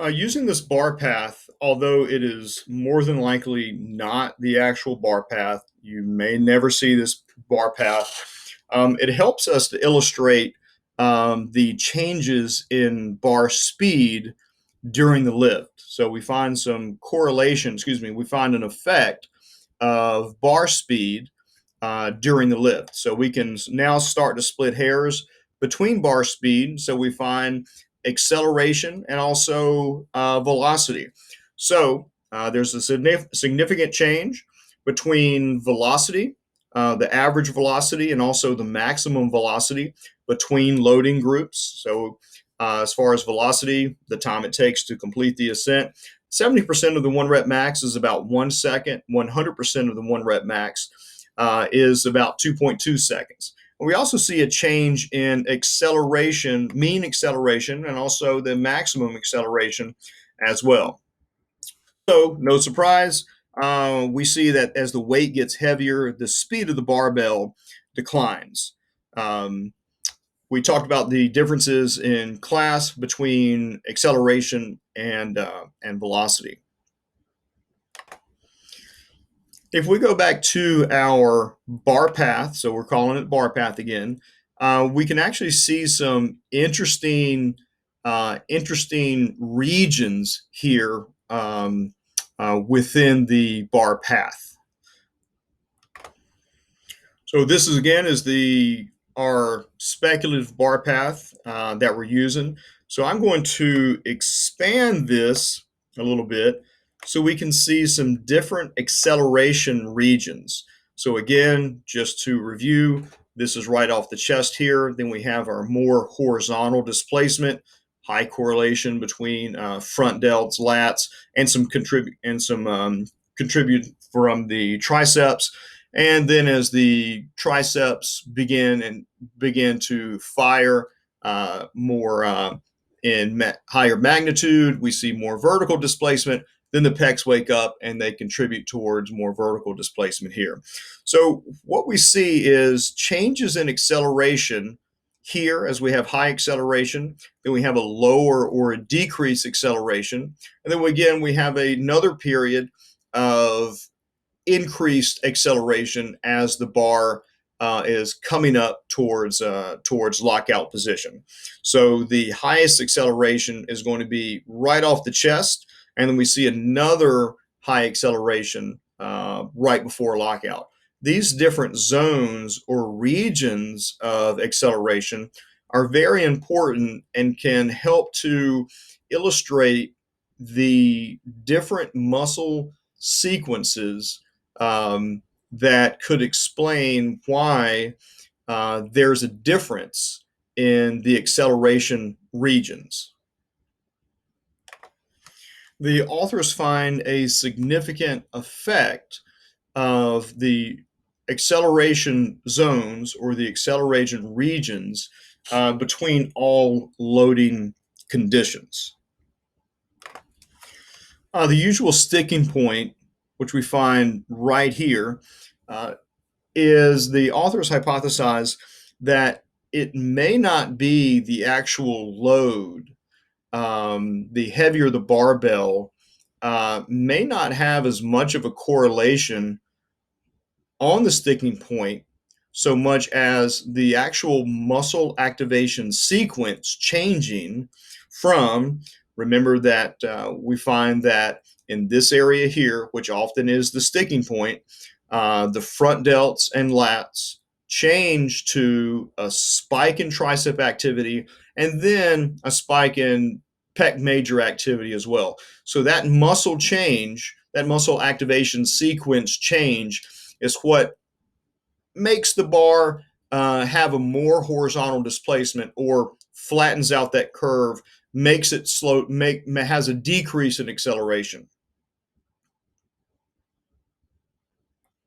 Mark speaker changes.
Speaker 1: Using this bar path, although it is more than likely not the actual bar path, you may never see this bar path. It helps us to illustrate the changes in bar speed during the lift. So we find some correlation, we find an effect of bar speed during the lift. So we can now start to split hairs between bar speed. So we find acceleration and also velocity. So there's a significant change between velocity, the average velocity, and also the maximum velocity between loading groups. So as far as velocity, the time it takes to complete the ascent, 70% of the 1 rep max is about 1 second. 100% of the 1 rep max is about 2.2 seconds. We also see a change in acceleration, mean acceleration, and also the maximum acceleration as well. So, no surprise, we see that as the weight gets heavier, the speed of the barbell declines. Um, we talked about the differences in class between acceleration and velocity. If we go back to our bar path, so we're calling it bar path again, we can actually see some interesting regions here within the bar path. So this is again is the our speculative bar path that we're using. So I'm going to expand this a little bit so we can see some different acceleration regions. So again, just to review, this is right off the chest here. Then we have our more horizontal displacement, high correlation between front delts, lats, and some contribute from the triceps. And then as the triceps begin to fire more in higher magnitude, we see more vertical displacement. Then the pecs wake up and they contribute towards more vertical displacement here. So what we see is changes in acceleration here as we have high acceleration, then we have a lower or a decreased acceleration, and then again we have another period of increased acceleration as the bar is coming up towards lockout position. So the highest acceleration is going to be right off the chest, and then we see another high acceleration right before lockout. These different zones or regions of acceleration are very important and can help to illustrate the different muscle sequences that could explain why there's a difference in the acceleration regions. The authors find a significant effect of the acceleration zones or the acceleration regions between all loading conditions. The usual sticking point, which we find right here, is the authors hypothesize that it may not be the actual load. The heavier the barbell may not have as much of a correlation on the sticking point so much as the actual muscle activation sequence changing from, remember that we find that in this area here, which often is the sticking point, the front delts and lats change to a spike in tricep activity and then a spike in pec major activity as well. So that muscle change, that muscle activation sequence change is what makes the bar have a more horizontal displacement or flattens out that curve, makes it slow, has a decrease in acceleration.